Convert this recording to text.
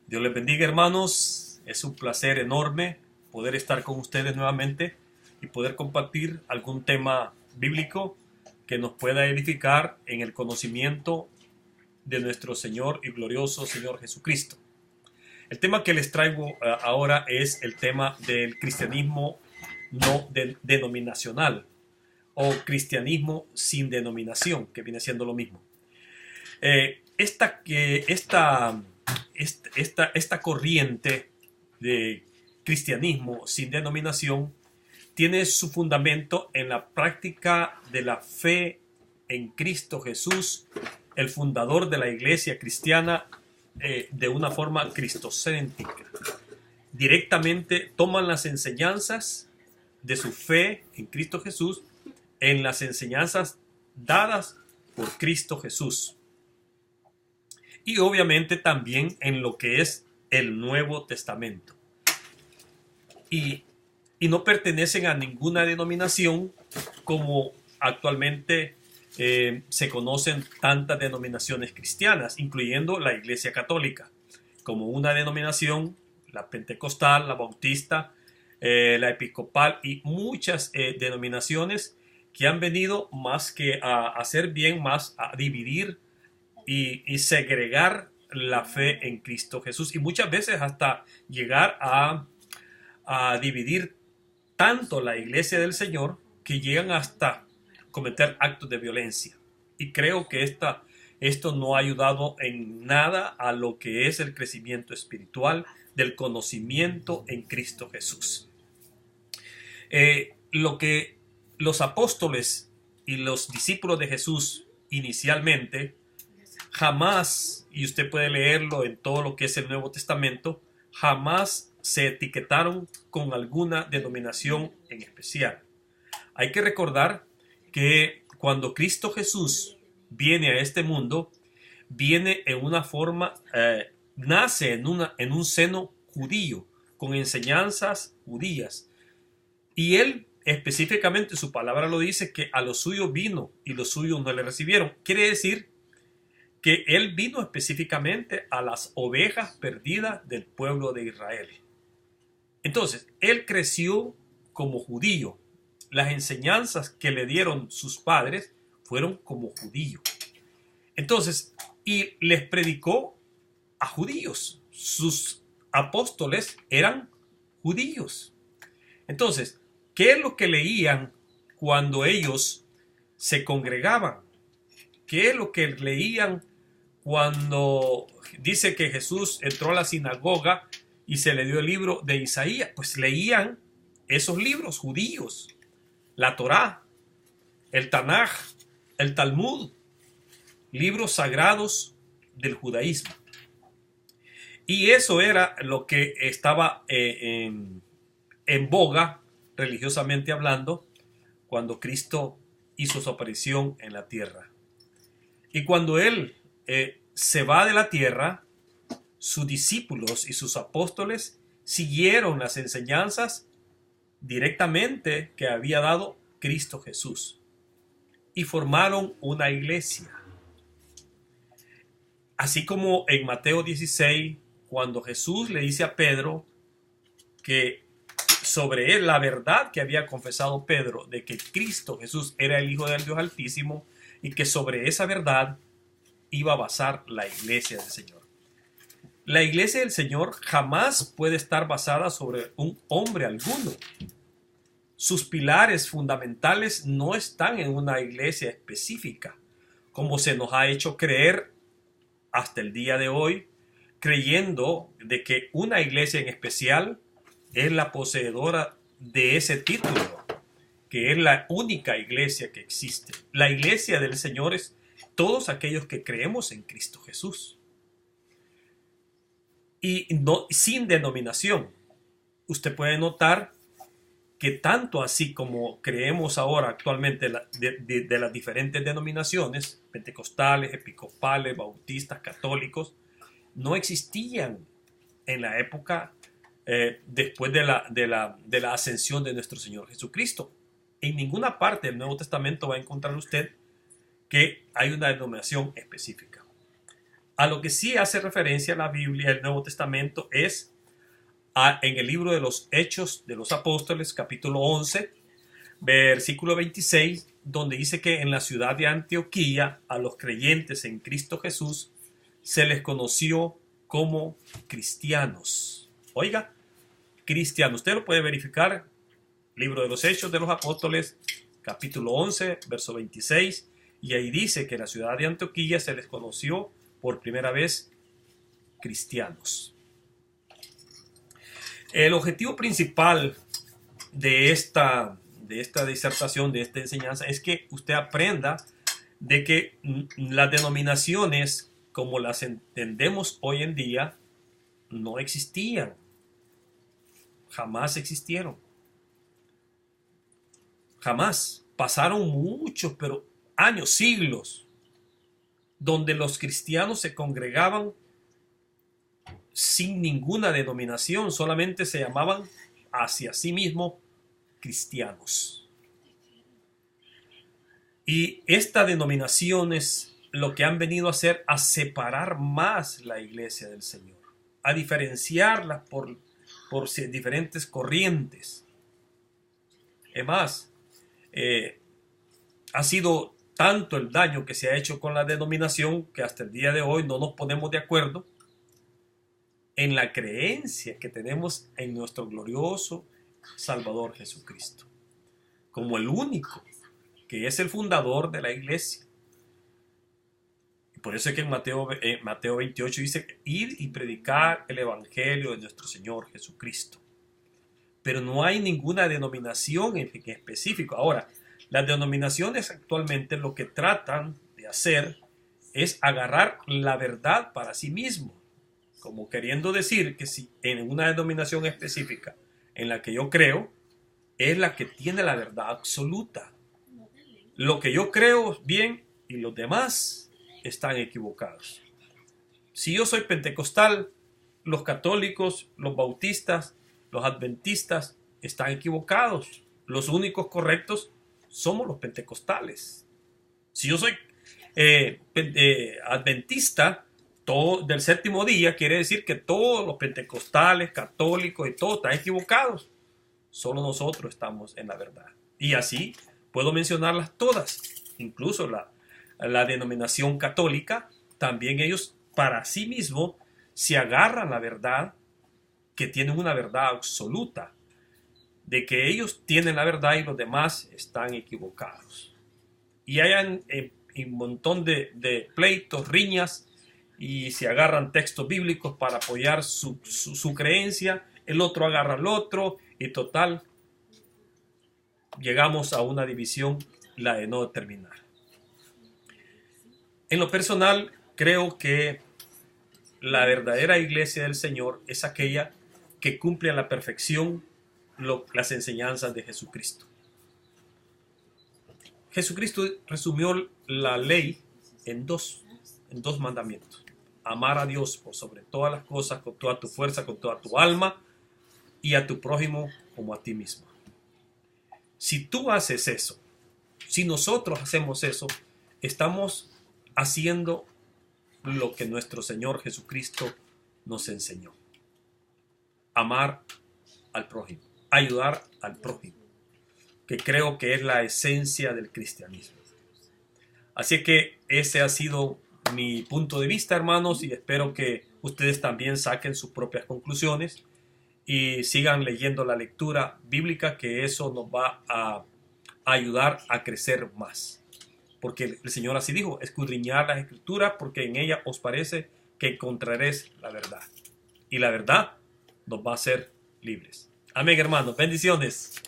Dios les bendiga, hermanos. Es un placer enorme poder estar con ustedes nuevamente y poder compartir algún tema bíblico que nos pueda edificar en el conocimiento de nuestro Señor y glorioso Señor Jesucristo. El tema que les traigo ahora es el tema del cristianismo no denominacional o cristianismo sin denominación, que viene siendo lo mismo. Esta corriente de cristianismo sin denominación tiene su fundamento en la práctica de la fe en Cristo Jesús, el fundador de la iglesia cristiana, de una forma cristocéntrica. Directamente toman las enseñanzas de su fe en Cristo Jesús en las enseñanzas dadas por Cristo Jesús. Y obviamente también en lo que es el Nuevo Testamento. Y no pertenecen a ninguna denominación como actualmente se conocen tantas denominaciones cristianas, incluyendo la Iglesia Católica, como una denominación, la Pentecostal, la Bautista, la Episcopal y muchas denominaciones que han venido más que a hacer bien, más a dividir y segregar la fe en Cristo Jesús, y muchas veces hasta llegar a dividir tanto la iglesia del Señor que llegan hasta cometer actos de violencia. Y creo que esto no ha ayudado en nada a lo que es el crecimiento espiritual del conocimiento en Cristo Jesús. Lo que los apóstoles y los discípulos de Jesús inicialmente jamás, y usted puede leerlo en todo lo que es el Nuevo Testamento, jamás se etiquetaron con alguna denominación en especial. Hay que recordar que cuando Cristo Jesús viene a este mundo, viene en una forma, nace en un seno judío, con enseñanzas judías. Y él específicamente, su palabra lo dice, que a los suyos vino y los suyos no le recibieron. Quiere decir que él vino específicamente a las ovejas perdidas del pueblo de Israel. Entonces, él creció como judío. Las enseñanzas que le dieron sus padres fueron como judío. Entonces, y les predicó a judíos. Sus apóstoles eran judíos. Entonces, ¿qué es lo que leían cuando ellos se congregaban? ¿Qué es lo que leían cuando dice que Jesús entró a la sinagoga y se le dio el libro de Isaías? Pues leían esos libros judíos, la Torá, el Tanaj, el Talmud, libros sagrados del judaísmo. Y eso era lo que estaba en boga, religiosamente hablando, cuando Cristo hizo su aparición en la tierra. Y cuando Él se va de la tierra, sus discípulos y sus apóstoles siguieron las enseñanzas directamente que había dado Cristo Jesús y formaron una iglesia. Así como en Mateo 16, cuando Jesús le dice a Pedro que sobre él la verdad que había confesado Pedro de que Cristo Jesús era el Hijo del Dios Altísimo y que sobre esa verdad iba a basar la iglesia del Señor. La iglesia del Señor jamás puede estar basada sobre un hombre alguno. Sus pilares fundamentales no están en una iglesia específica, como se nos ha hecho creer hasta el día de hoy, creyendo de que una iglesia en especial es la poseedora de ese título, que es la única iglesia que existe. La iglesia del Señor es todos aquellos que creemos en Cristo Jesús. Y no, sin denominación. Usted puede notar que tanto así como creemos ahora actualmente de las diferentes denominaciones, pentecostales, episcopales, bautistas, católicos, no existían en la época después de la ascensión de nuestro Señor Jesucristo. En ninguna parte del Nuevo Testamento va a encontrar usted que hay una denominación específica. A lo que sí hace referencia la Biblia, el Nuevo Testamento, es en el libro de los Hechos de los Apóstoles, capítulo 11, versículo 26, donde dice que en la ciudad de Antioquía a los creyentes en Cristo Jesús se les conoció como cristianos. Oiga, cristianos. Usted lo puede verificar. Libro de los Hechos de los Apóstoles, capítulo 11, verso 26. Y ahí dice que en la ciudad de Antioquía se les conoció por primera vez cristianos. El objetivo principal de esta disertación, de esta enseñanza, es que usted aprenda de que las denominaciones como las entendemos hoy en día no existían. Jamás existieron. Jamás. Pasaron muchos, pero años, siglos, donde los cristianos se congregaban sin ninguna denominación, solamente se llamaban hacia sí mismos cristianos. Y estas denominaciones lo que han venido a hacer, a separar más la iglesia del Señor, a diferenciarla por diferentes corrientes. Es más, ha sido tanto el daño que se ha hecho con la denominación que hasta el día de hoy no nos ponemos de acuerdo en la creencia que tenemos en nuestro glorioso Salvador Jesucristo, como el único que es el fundador de la iglesia. Y por eso es que en Mateo 28 dice: ir y predicar el evangelio de nuestro Señor Jesucristo. Pero no hay ninguna denominación en específico. Ahora, las denominaciones actualmente lo que tratan de hacer es agarrar la verdad para sí mismo, como queriendo decir que si en una denominación específica en la que yo creo es la que tiene la verdad absoluta. Lo que yo creo es bien y los demás están equivocados. Si yo soy pentecostal, los católicos, los bautistas, los adventistas están equivocados. Los únicos correctos somos los pentecostales. Si yo soy adventista del séptimo día, quiere decir que todos los pentecostales, católicos y todos están equivocados. Solo nosotros estamos en la verdad. Y así puedo mencionarlas todas. Incluso la denominación católica, también ellos para sí mismos se agarran la verdad, que tienen una verdad absoluta, de que ellos tienen la verdad y los demás están equivocados. Y hay un montón de pleitos, riñas, y se agarran textos bíblicos para apoyar su creencia, el otro agarra al otro, y total, llegamos a una división, la de no terminar. En lo personal, creo que la verdadera iglesia del Señor es aquella que cumple a la perfección las enseñanzas de Jesucristo. Jesucristo resumió la ley en dos mandamientos: amar a Dios por sobre todas las cosas, con toda tu fuerza, con toda tu alma, y a tu prójimo como a ti mismo. Si tú haces eso, si nosotros hacemos eso, estamos haciendo lo que nuestro Señor Jesucristo nos enseñó: amar al prójimo, ayudar al prójimo, que creo que es la esencia del cristianismo. Así que ese ha sido mi punto de vista, hermanos, y espero que ustedes también saquen sus propias conclusiones y sigan leyendo la lectura bíblica, que eso nos va a ayudar a crecer más. Porque el Señor así dijo: escudriñad las Escrituras, porque en ellas os parece que encontraréis la verdad. Y la verdad nos va a hacer libres. Amén, hermanos. Bendiciones.